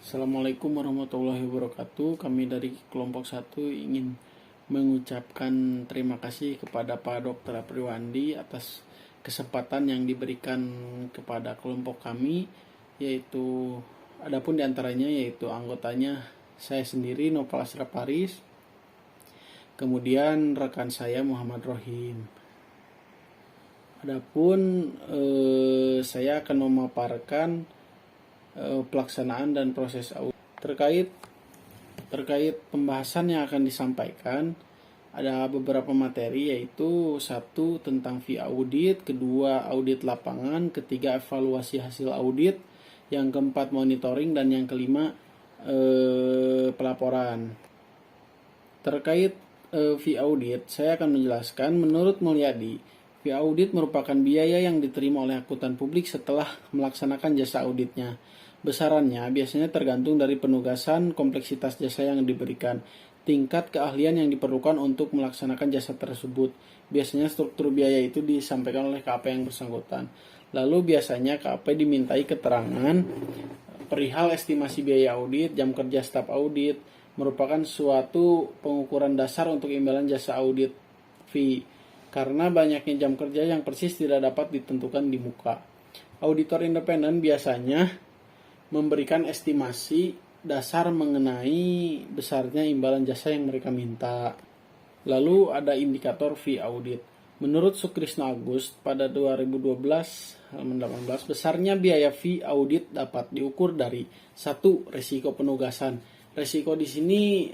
Assalamualaikum warahmatullahi wabarakatuh. Kami dari kelompok 1 ingin mengucapkan terima kasih kepada Pak Dr. Apriwandi atas kesempatan yang diberikan kepada kelompok kami, yaitu adapun diantaranya yaitu anggotanya saya sendiri Nopal Ashraf Paris, kemudian rekan saya Muhammad Rohim. Adapun saya akan memaparkan pelaksanaan dan proses audit terkait pembahasan yang akan disampaikan. Ada beberapa materi, yaitu 1 tentang fee audit, kedua audit lapangan, ketiga evaluasi hasil audit, yang keempat monitoring, dan yang kelima pelaporan. Terkait fee audit, saya akan menjelaskan. Menurut Mulyadi, fee audit merupakan biaya yang diterima oleh akuntan publik setelah melaksanakan jasa auditnya. Besarannya biasanya tergantung dari penugasan, kompleksitas jasa yang diberikan, tingkat keahlian yang diperlukan untuk melaksanakan jasa tersebut. Biasanya struktur biaya itu disampaikan oleh KAP yang bersangkutan. Lalu biasanya KAP dimintai keterangan perihal estimasi biaya audit. Jam kerja staf audit merupakan suatu pengukuran dasar untuk imbalan jasa audit fee, karena banyaknya jam kerja yang persis tidak dapat ditentukan di muka. Auditor independen biasanya memberikan estimasi dasar mengenai besarnya imbalan jasa yang mereka minta. Lalu ada indikator fee audit. Menurut Sukrisno Agus pada 2012 halaman 18, besarnya biaya fee audit dapat diukur dari 1. Risiko penugasan. Risiko di sini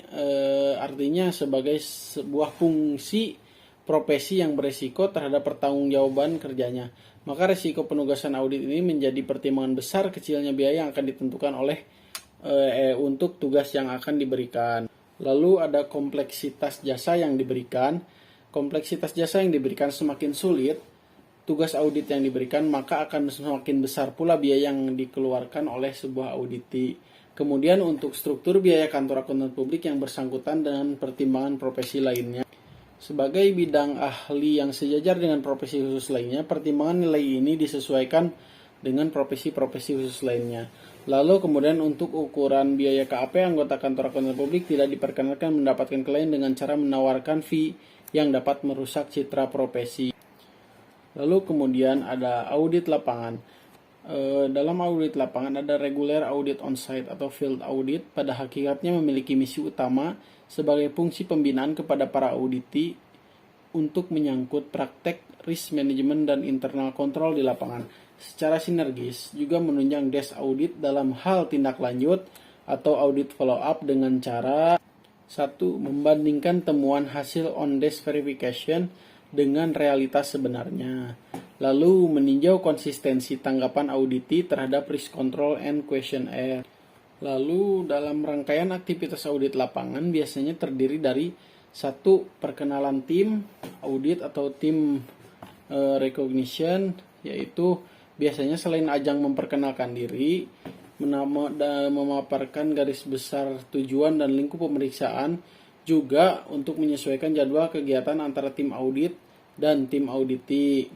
artinya sebagai sebuah fungsi profesi yang beresiko terhadap pertanggungjawaban kerjanya. Maka risiko penugasan audit ini menjadi pertimbangan besar kecilnya biaya yang akan ditentukan oleh untuk tugas yang akan diberikan. Lalu ada kompleksitas jasa yang diberikan. Kompleksitas jasa yang diberikan semakin sulit tugas audit yang diberikan, maka akan semakin besar pula biaya yang dikeluarkan oleh sebuah auditi. Kemudian untuk struktur biaya kantor akuntan publik yang bersangkutan dengan pertimbangan profesi lainnya. Sebagai bidang ahli yang sejajar dengan profesi khusus lainnya, pertimbangan nilai ini disesuaikan dengan profesi-profesi khusus lainnya. Lalu kemudian untuk ukuran biaya KAP, anggota kantor akuntan publik tidak diperkenankan mendapatkan klien dengan cara menawarkan fee yang dapat merusak citra profesi. Lalu kemudian ada audit lapangan. Dalam audit lapangan ada regular audit on-site atau field audit. Pada hakikatnya memiliki misi utama sebagai fungsi pembinaan kepada para auditi untuk menyangkut praktek risk management dan internal control di lapangan. Secara sinergis juga menunjang desk audit dalam hal tindak lanjut atau audit follow up dengan cara 1. Membandingkan temuan hasil on desk verification dengan realitas sebenarnya. Lalu meninjau konsistensi tanggapan auditi terhadap risk control and questionnaire. Lalu dalam rangkaian aktivitas audit lapangan biasanya terdiri dari 1. Perkenalan tim audit atau tim recognition, yaitu biasanya selain ajang memperkenalkan diri, memaparkan garis besar tujuan dan lingkup pemeriksaan, juga untuk menyesuaikan jadwal kegiatan antara tim audit dan tim auditi.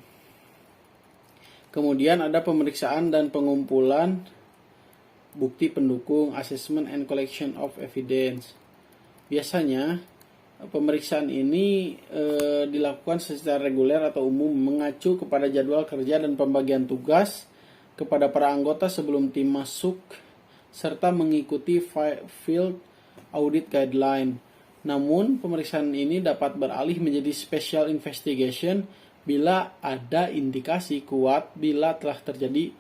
Kemudian ada pemeriksaan dan pengumpulan bukti pendukung, assessment and collection of evidence. Biasanya pemeriksaan ini dilakukan secara reguler atau umum, mengacu kepada jadwal kerja dan pembagian tugas kepada para anggota sebelum tim masuk, serta mengikuti field audit guideline. Namun pemeriksaan ini dapat beralih menjadi special investigation bila ada indikasi kuat bila telah terjadi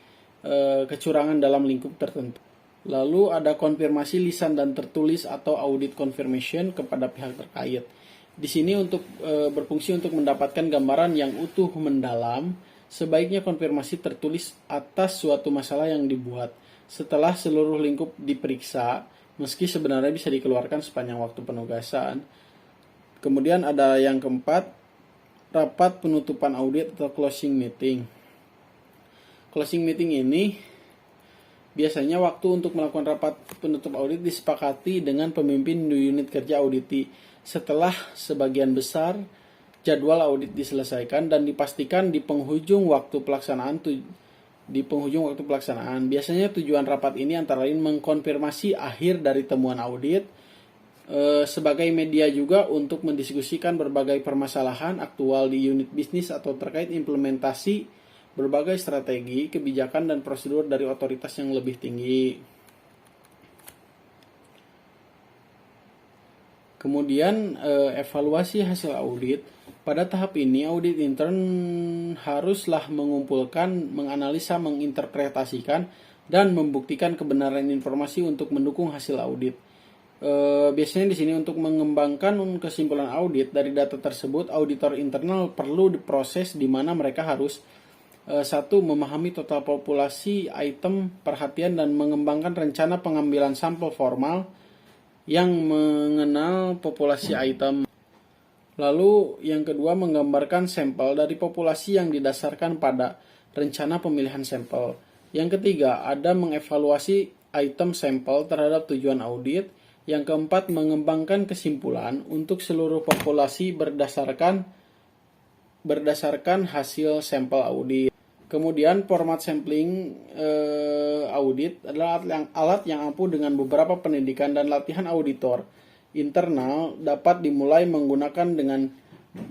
kecurangan dalam lingkup tertentu. Lalu ada konfirmasi lisan dan tertulis atau audit confirmation kepada pihak terkait. Di sini untuk berfungsi untuk mendapatkan gambaran yang utuh mendalam, sebaiknya konfirmasi tertulis atas suatu masalah yang dibuat setelah seluruh lingkup diperiksa, meski sebenarnya bisa dikeluarkan sepanjang waktu penugasan. Kemudian ada yang keempat, rapat penutupan audit atau closing meeting. Closing meeting ini biasanya waktu untuk melakukan rapat penutup audit disepakati dengan pemimpin unit kerja auditi setelah sebagian besar jadwal audit diselesaikan dan dipastikan di penghujung waktu pelaksanaan di penghujung waktu pelaksanaan. Biasanya tujuan rapat ini antara lain mengkonfirmasi akhir dari temuan audit, sebagai media juga untuk mendiskusikan berbagai permasalahan aktual di unit bisnis atau terkait implementasi berbagai strategi, kebijakan, dan prosedur dari otoritas yang lebih tinggi. Kemudian evaluasi hasil audit. Pada tahap ini audit intern haruslah mengumpulkan, menganalisa, menginterpretasikan, dan membuktikan kebenaran informasi untuk mendukung hasil audit. Biasanya di sini untuk mengembangkan kesimpulan audit dari data tersebut, auditor internal perlu diproses di mana mereka harus satu, memahami total populasi item perhatian dan mengembangkan rencana pengambilan sampel formal yang mengenal populasi item. Lalu yang kedua, menggambarkan sampel dari populasi yang didasarkan pada rencana pemilihan sampel. Yang ketiga, ada mengevaluasi item sampel terhadap tujuan audit. Yang keempat, mengembangkan kesimpulan untuk seluruh populasi berdasarkan hasil sampel audit. Kemudian format sampling audit adalah alat yang ampuh dengan beberapa pendidikan dan latihan auditor internal dapat dimulai menggunakan dengan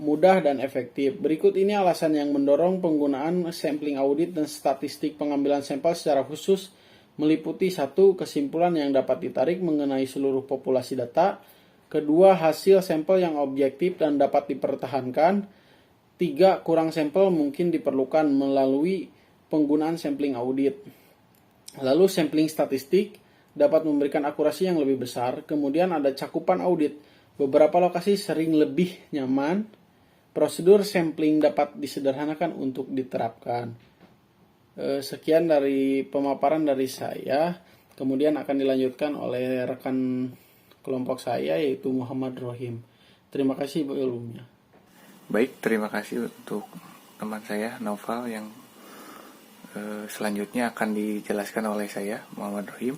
mudah dan efektif. Berikut ini alasan yang mendorong penggunaan sampling audit dan statistik pengambilan sampel secara khusus, meliputi satu, kesimpulan yang dapat ditarik mengenai seluruh populasi data. Kedua, hasil sampel yang objektif dan dapat dipertahankan. 3. Kurang sampel mungkin diperlukan melalui penggunaan sampling audit. Lalu sampling statistik dapat memberikan akurasi yang lebih besar. Kemudian ada cakupan audit. Beberapa lokasi sering lebih nyaman. Prosedur sampling dapat disederhanakan untuk diterapkan. Sekian dari pemaparan dari saya. Kemudian akan dilanjutkan oleh rekan kelompok saya yaitu Muhammad Rohim. Terima kasih Bu ilmunya. Baik, terima kasih untuk teman saya, Noval, yang selanjutnya akan dijelaskan oleh saya, Muhammad Rohim.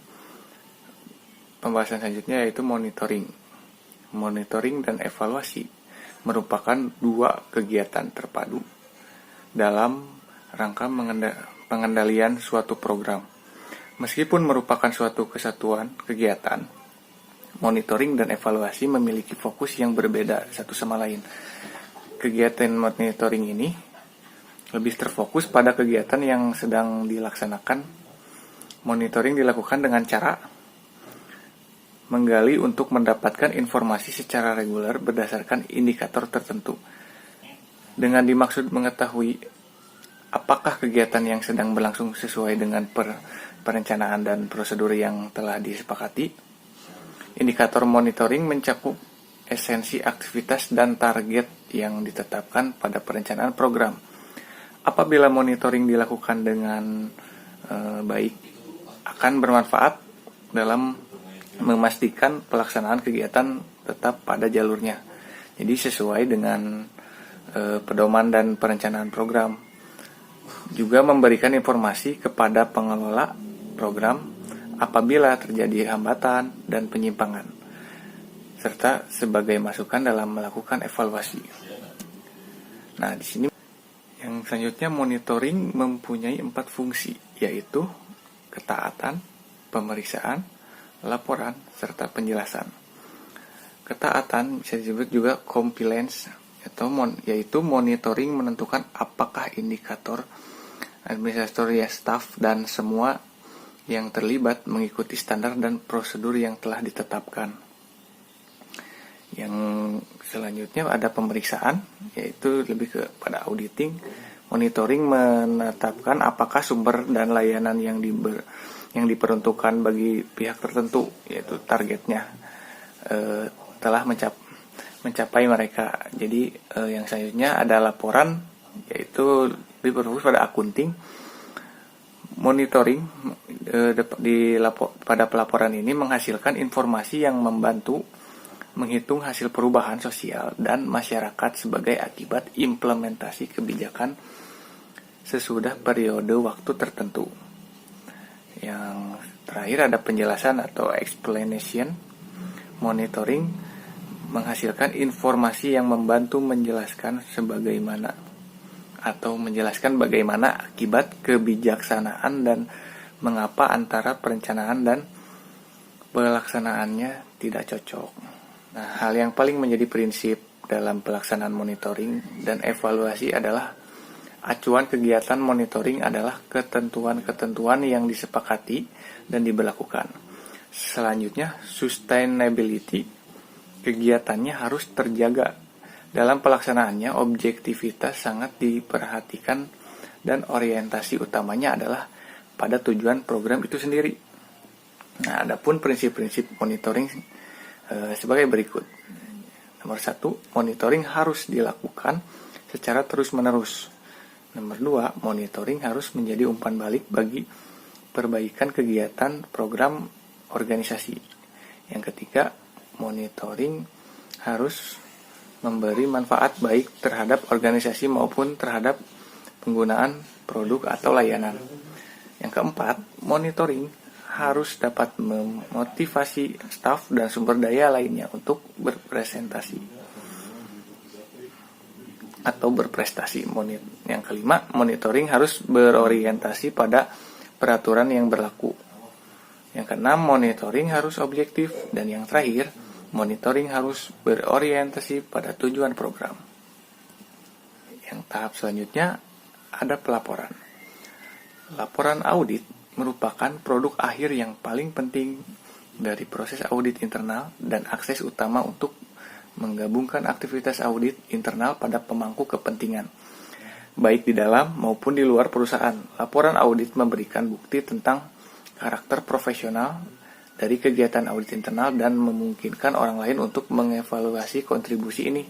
Pembahasan selanjutnya yaitu monitoring. Monitoring dan evaluasi merupakan dua kegiatan terpadu dalam rangka pengendalian suatu program. Meskipun merupakan suatu kesatuan kegiatan, monitoring dan evaluasi memiliki fokus yang berbeda satu sama lain. Kegiatan monitoring ini lebih terfokus pada kegiatan yang sedang dilaksanakan. Monitoring dilakukan dengan cara menggali untuk mendapatkan informasi secara reguler berdasarkan indikator tertentu. Dengan dimaksud mengetahui apakah kegiatan yang sedang berlangsung sesuai dengan perencanaan dan prosedur yang telah disepakati. Indikator monitoring mencakup esensi aktivitas dan target yang ditetapkan pada perencanaan program. Apabila monitoring dilakukan dengan baik, akan bermanfaat dalam memastikan pelaksanaan kegiatan tetap pada jalurnya. Jadi sesuai dengan pedoman dan perencanaan program. Juga memberikan informasi kepada pengelola program apabila terjadi hambatan dan penyimpangan, serta sebagai masukan dalam melakukan evaluasi. Nah, di sini yang selanjutnya, monitoring mempunyai 4 fungsi, yaitu ketaatan, pemeriksaan, laporan, serta penjelasan. Ketaatan bisa disebut juga compliance, yaitu monitoring menentukan apakah indikator, administrator ya staff, dan semua yang terlibat mengikuti standar dan prosedur yang telah ditetapkan. Yang selanjutnya ada pemeriksaan, yaitu lebih kepada auditing. Monitoring menetapkan apakah sumber dan layanan yang diperuntukkan bagi pihak tertentu, yaitu targetnya, telah mencapai mereka. Jadi yang selanjutnya ada laporan, yaitu lebih berfokus pada akunting. Monitoring pada pelaporan ini menghasilkan informasi yang membantu menghitung hasil perubahan sosial dan masyarakat sebagai akibat implementasi kebijakan sesudah periode waktu tertentu. Yang terakhir ada penjelasan atau explanation. Monitoring menghasilkan informasi yang membantu menjelaskan sebagaimana atau menjelaskan bagaimana akibat kebijaksanaan dan mengapa antara perencanaan dan pelaksanaannya tidak cocok. Nah, hal yang paling menjadi prinsip dalam pelaksanaan monitoring dan evaluasi adalah acuan kegiatan monitoring adalah ketentuan-ketentuan yang disepakati dan diberlakukan. Selanjutnya, sustainability. Kegiatannya harus terjaga. Dalam pelaksanaannya, objektivitas sangat diperhatikan dan orientasi utamanya adalah pada tujuan program itu sendiri. Nah, adapun prinsip-prinsip monitoring sebagai berikut. Nomor 1, monitoring harus dilakukan secara terus-menerus. Nomor 2, monitoring harus menjadi umpan balik bagi perbaikan kegiatan program organisasi. Yang ketiga, monitoring harus memberi manfaat baik terhadap organisasi maupun terhadap penggunaan produk atau layanan. Yang keempat, monitoring harus dapat memotivasi staf dan sumber daya lainnya untuk berprestasi. Yang kelima, monitoring harus berorientasi pada peraturan yang berlaku. Yang keenam, monitoring harus objektif. Dan yang terakhir, monitoring harus berorientasi pada tujuan program. Yang tahap selanjutnya ada pelaporan. Laporan audit merupakan produk akhir yang paling penting dari proses audit internal dan akses utama untuk menggabungkan aktivitas audit internal pada pemangku kepentingan, baik di dalam maupun di luar perusahaan. Laporan audit memberikan bukti tentang karakter profesional dari kegiatan audit internal dan memungkinkan orang lain untuk mengevaluasi kontribusi ini.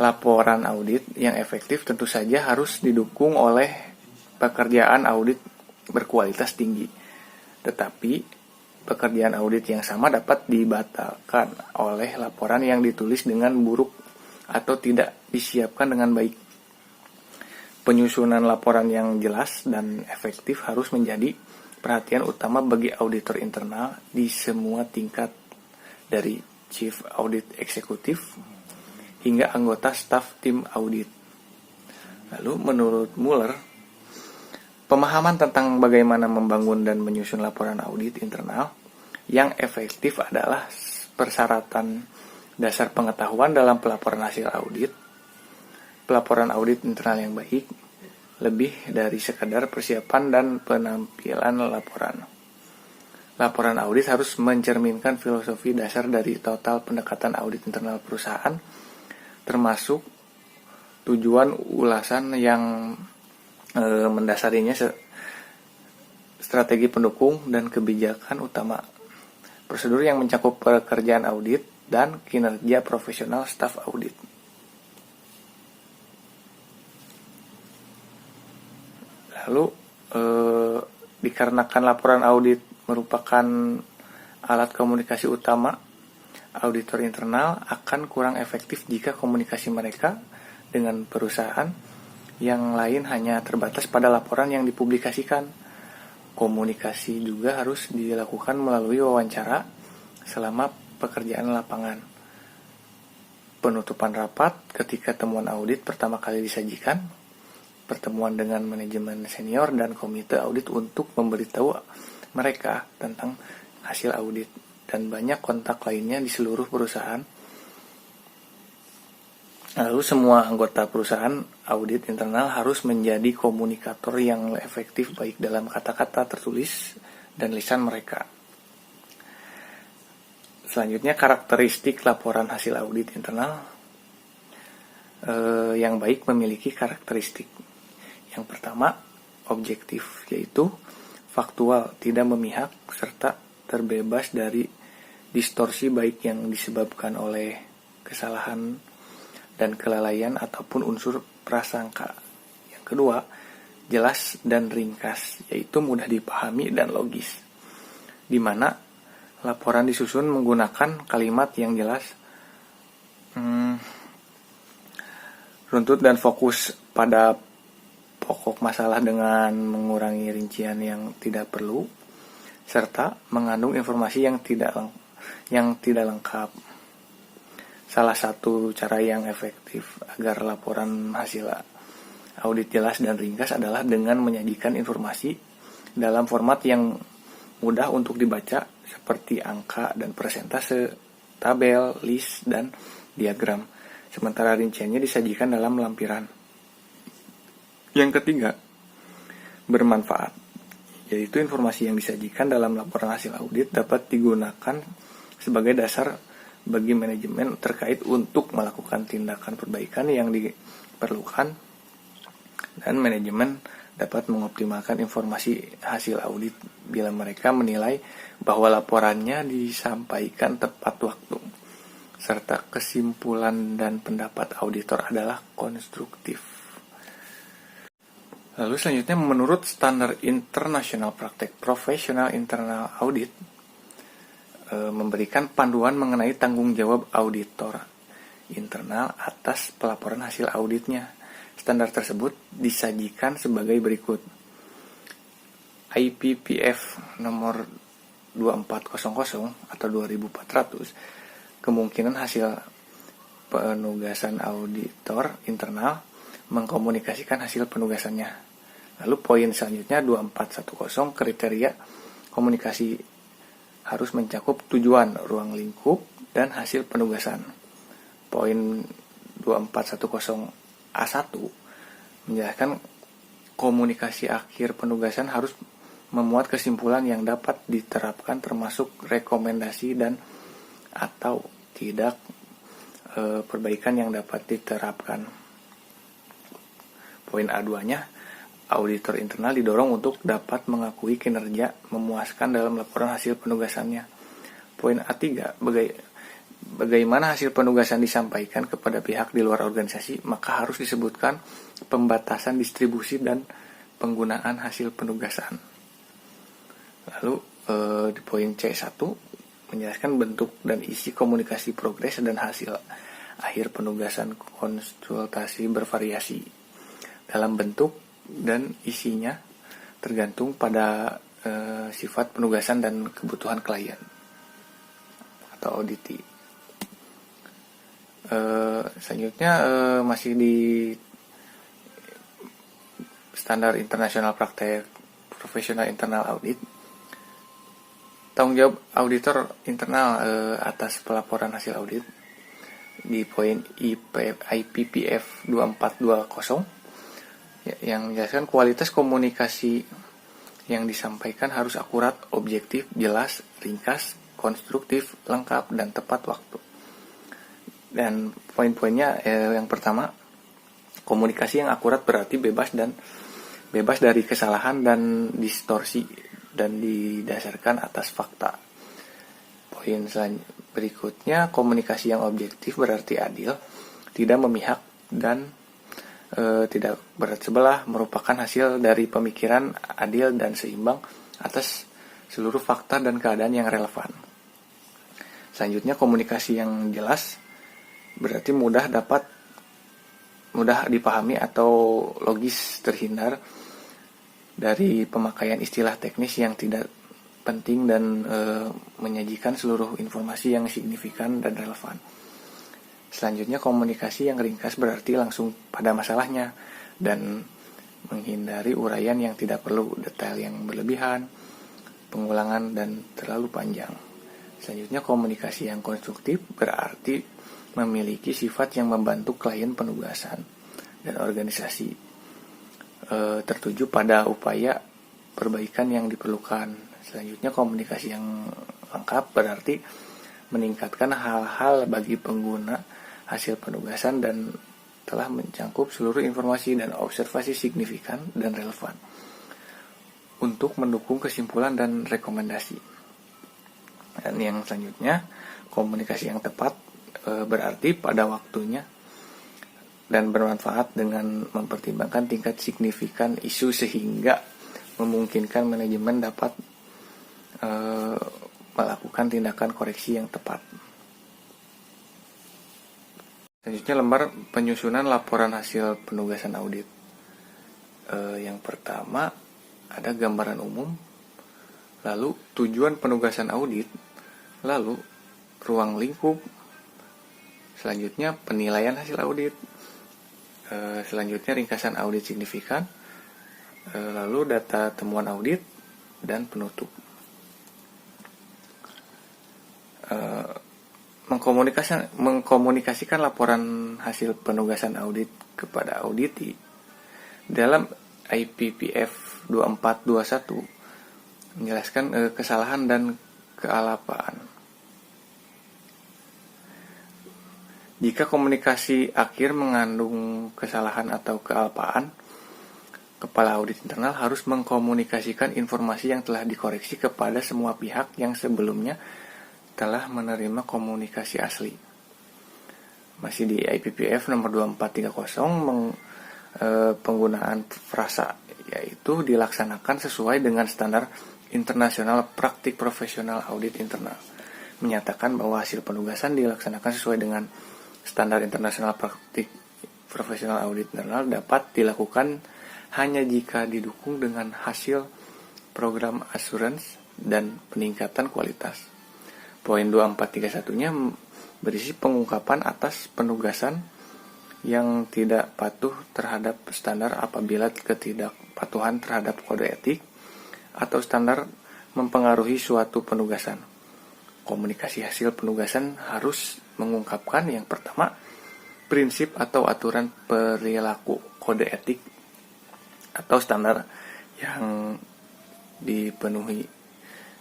Laporan audit yang efektif tentu saja harus didukung oleh pekerjaan audit berkualitas tinggi. Tetapi pekerjaan audit yang sama dapat dibatalkan oleh laporan yang ditulis dengan buruk atau tidak disiapkan dengan baik. Penyusunan laporan yang jelas dan efektif harus menjadi perhatian utama bagi auditor internal di semua tingkat, dari Chief Audit Executive hingga anggota staf tim audit. Lalu menurut Mueller, pemahaman tentang bagaimana membangun dan menyusun laporan audit internal yang efektif adalah persyaratan dasar pengetahuan dalam pelaporan hasil audit. Pelaporan audit internal yang baik lebih dari sekadar persiapan dan penampilan laporan. Laporan audit harus mencerminkan filosofi dasar dari total pendekatan audit internal perusahaan, termasuk tujuan ulasan yang mendasarinya strategi pendukung dan kebijakan utama, prosedur yang mencakup pekerjaan audit dan kinerja profesional staf audit. Lalu dikarenakan laporan audit merupakan alat komunikasi utama, auditor internal akan kurang efektif jika komunikasi mereka dengan perusahaan yang lain hanya terbatas pada laporan yang dipublikasikan. Komunikasi juga harus dilakukan melalui wawancara selama pekerjaan lapangan. Penutupan rapat ketika temuan audit pertama kali disajikan, pertemuan dengan manajemen senior dan komite audit untuk memberitahu mereka tentang hasil audit, dan banyak kontak lainnya di seluruh perusahaan. Lalu semua anggota perusahaan audit internal harus menjadi komunikator yang efektif baik dalam kata-kata tertulis dan lisan mereka. Selanjutnya, karakteristik laporan hasil audit internal yang baik memiliki karakteristik. Yang pertama, objektif, yaitu faktual, tidak memihak, serta terbebas dari distorsi baik yang disebabkan oleh kesalahan dan kelalaian ataupun unsur prasangka. Yang kedua, jelas dan ringkas, yaitu mudah dipahami dan logis, di mana laporan disusun menggunakan kalimat yang jelas, runtut dan fokus pada pokok masalah dengan mengurangi rincian yang tidak perlu, serta mengandung informasi yang tidak lengkap. Salah satu cara yang efektif agar laporan hasil Audit jelas dan ringkas adalah dengan menyajikan informasi dalam format yang mudah untuk dibaca seperti angka dan persentase, tabel, list, dan diagram. Sementara rinciannya disajikan dalam lampiran. Yang ketiga, bermanfaat. Yaitu informasi yang disajikan dalam laporan hasil audit dapat digunakan sebagai dasar bagi manajemen terkait untuk melakukan tindakan perbaikan yang diperlukan, dan manajemen dapat mengoptimalkan informasi hasil audit bila mereka menilai bahwa laporannya disampaikan tepat waktu, serta kesimpulan dan pendapat auditor adalah konstruktif. Lalu selanjutnya, menurut standar internasional praktek profesional internal audit, memberikan panduan mengenai tanggung jawab auditor internal atas pelaporan hasil auditnya. Standar tersebut disajikan sebagai berikut. IPPF nomor 2400 atau 2400, kemungkinan hasil penugasan auditor internal mengkomunikasikan hasil penugasannya. Lalu poin selanjutnya 2410, kriteria komunikasi harus mencakup tujuan, ruang lingkup, dan hasil penugasan. Poin 2410 A1 menjelaskan komunikasi akhir penugasan harus memuat kesimpulan yang dapat diterapkan termasuk rekomendasi dan atau tidak perbaikan yang dapat diterapkan. Poin A2-nya, auditor internal didorong untuk dapat mengakui kinerja memuaskan dalam laporan hasil penugasannya. Poin A3, bagaimana hasil penugasan disampaikan kepada pihak di luar organisasi, maka harus disebutkan pembatasan distribusi dan penggunaan hasil penugasan. Lalu di poin C1 menjelaskan bentuk dan isi komunikasi progres dan hasil akhir penugasan konsultasi bervariasi dalam bentuk dan isinya tergantung pada sifat penugasan dan kebutuhan klien atau auditee. Selanjutnya masih di standar internasional praktek profesional internal audit, tanggung jawab auditor internal atas pelaporan hasil audit di poin IPPF 2420 yang menjelaskan kualitas komunikasi yang disampaikan harus akurat, objektif, jelas, ringkas, konstruktif, lengkap, dan tepat waktu. Dan poin-poinnya yang pertama, komunikasi yang akurat berarti bebas dari kesalahan dan distorsi dan didasarkan atas fakta. Poin berikutnya, komunikasi yang objektif berarti adil, tidak memihak, dan tidak berat sebelah, merupakan hasil dari pemikiran adil dan seimbang atas seluruh fakta dan keadaan yang relevan. Selanjutnya, komunikasi yang jelas berarti mudah dipahami atau logis, terhindar dari pemakaian istilah teknis yang tidak penting dan menyajikan seluruh informasi yang signifikan dan relevan. Selanjutnya, komunikasi yang ringkas berarti langsung pada masalahnya dan menghindari uraian yang tidak perlu, detail yang berlebihan, pengulangan, dan terlalu panjang. Selanjutnya, komunikasi yang konstruktif berarti memiliki sifat yang membantu klien penugasan dan organisasi tertuju pada upaya perbaikan yang diperlukan. Selanjutnya, komunikasi yang lengkap berarti meningkatkan hal-hal bagi pengguna hasil penugasan dan telah mencakup seluruh informasi dan observasi signifikan dan relevan untuk mendukung kesimpulan dan rekomendasi. Dan yang selanjutnya, komunikasi yang tepat berarti pada waktunya dan bermanfaat dengan mempertimbangkan tingkat signifikan isu sehingga memungkinkan manajemen dapat melakukan tindakan koreksi yang tepat. Selanjutnya, lembar penyusunan laporan hasil penugasan audit. Yang pertama ada gambaran umum, lalu tujuan penugasan audit, lalu ruang lingkup, selanjutnya penilaian hasil audit, Selanjutnya ringkasan audit signifikan, lalu data temuan audit, dan penutup. Mengkomunikasikan laporan hasil penugasan audit kepada auditi dalam IPPF 2421 menjelaskan kesalahan dan kealpaan. Jika komunikasi akhir mengandung kesalahan atau kealpaan, kepala audit internal harus mengkomunikasikan informasi yang telah dikoreksi kepada semua pihak yang sebelumnya telah menerima komunikasi asli. Masih di IPPF nomor 2430, penggunaan frasa yaitu dilaksanakan sesuai dengan standar internasional praktik profesional audit internal. Menyatakan bahwa hasil penugasan dilaksanakan sesuai dengan standar internasional praktik profesional audit internal dapat dilakukan hanya jika didukung dengan hasil program assurance dan peningkatan kualitas. Poin 2431-nya berisi pengungkapan atas penugasan yang tidak patuh terhadap standar apabila ketidakpatuhan terhadap kode etik atau standar mempengaruhi suatu penugasan. Komunikasi hasil penugasan harus mengungkapkan yang pertama, prinsip atau aturan perilaku kode etik atau standar yang dipenuhi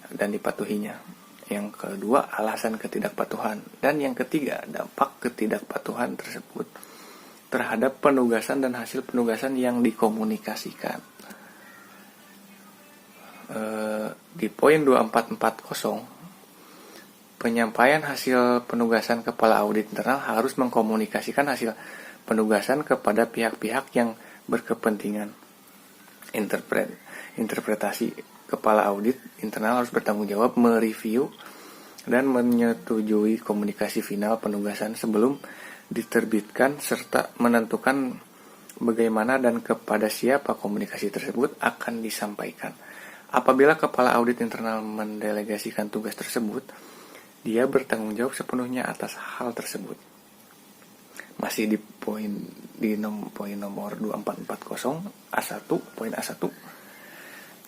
dan dipatuhinya. Yang kedua, alasan ketidakpatuhan. Dan yang ketiga, dampak ketidakpatuhan tersebut terhadap penugasan dan hasil penugasan yang dikomunikasikan. Di poin 2440, penyampaian hasil penugasan kepala audit internal harus mengkomunikasikan hasil penugasan kepada pihak-pihak yang berkepentingan. Interpretasi kepala audit internal harus bertanggung jawab mereview dan menyetujui komunikasi final penugasan sebelum diterbitkan serta menentukan bagaimana dan kepada siapa komunikasi tersebut akan disampaikan. Apabila kepala audit internal mendelegasikan tugas tersebut, dia bertanggung jawab sepenuhnya atas hal tersebut. Masih di poin nomor 2440 A1, poin A1.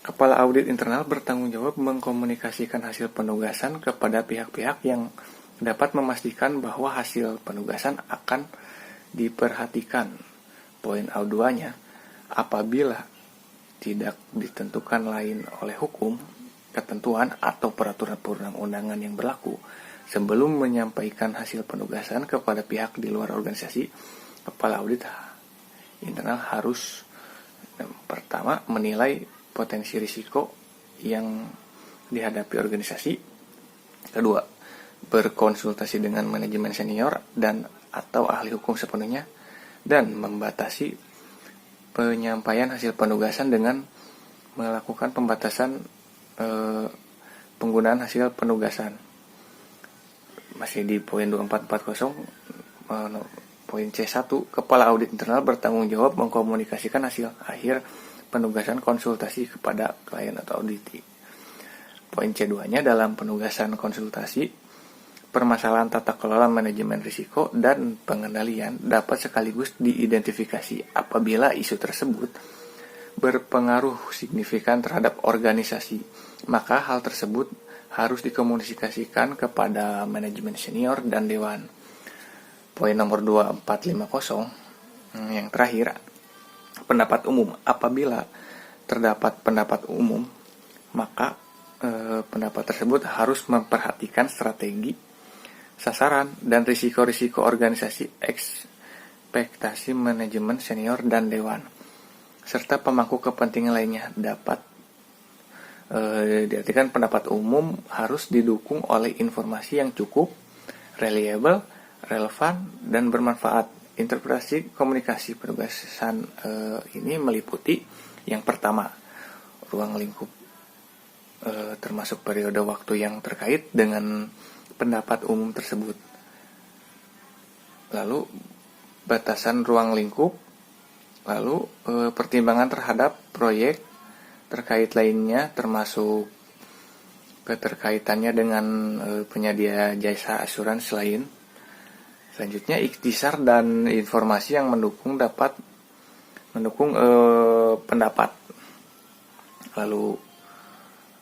Kepala audit internal bertanggung jawab mengkomunikasikan hasil penugasan kepada pihak-pihak yang dapat memastikan bahwa hasil penugasan akan diperhatikan. Poin A2-nya, apabila tidak ditentukan lain oleh hukum, ketentuan atau peraturan perundang-undangan yang berlaku sebelum menyampaikan hasil penugasan kepada pihak di luar organisasi, kepala audit internal harus pertama menilai potensi risiko yang dihadapi organisasi, kedua berkonsultasi dengan manajemen senior dan atau ahli hukum sepenuhnya, dan membatasi penyampaian hasil penugasan dengan melakukan pembatasan penggunaan hasil penugasan. Masih di poin 2440, poin C1, kepala audit internal bertanggung jawab mengkomunikasikan hasil akhir penugasan konsultasi kepada klien atau auditi. Poin C2-nya, dalam penugasan konsultasi, permasalahan tata kelola manajemen risiko dan pengendalian dapat sekaligus diidentifikasi apabila isu tersebut berpengaruh signifikan terhadap organisasi, maka hal tersebut harus dikomunikasikan kepada manajemen senior dan dewan. Poin nomor 2450 yang terakhir, pendapat umum. Apabila terdapat pendapat umum, maka pendapat tersebut harus memperhatikan strategi, sasaran, dan risiko-risiko organisasi, ekspektasi manajemen senior dan dewan, serta pemangku kepentingan lainnya. Dapat diartikan pendapat umum harus didukung oleh informasi yang cukup, reliable, relevan, dan bermanfaat. Interpretasi komunikasi penugasan ini meliputi yang pertama, ruang lingkup termasuk periode waktu yang terkait dengan pendapat umum tersebut. Lalu batasan ruang lingkup, lalu pertimbangan terhadap proyek terkait lainnya termasuk keterkaitannya dengan penyedia jasa asuransi lain, Selanjutnya ikhtisar dan informasi yang mendukung pendapat. Lalu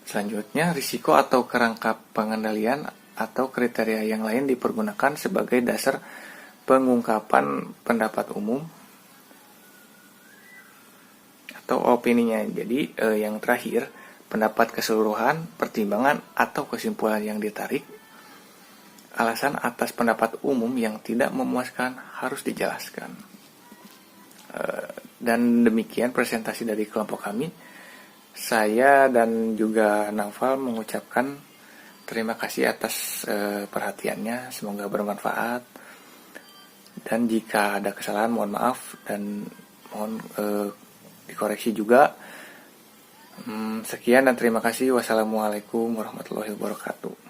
selanjutnya risiko atau kerangka pengendalian atau kriteria yang lain dipergunakan sebagai dasar pengungkapan pendapat umum atau opininya. Jadi yang terakhir, pendapat keseluruhan, pertimbangan atau kesimpulan yang ditarik. Alasan atas pendapat umum yang tidak memuaskan harus dijelaskan. Dan demikian presentasi dari kelompok kami. Saya dan juga Naufal mengucapkan terima kasih atas perhatiannya. Semoga bermanfaat. Dan jika ada kesalahan mohon maaf dan mohon dikoreksi juga. Sekian dan terima kasih. Wassalamualaikum warahmatullahi wabarakatuh.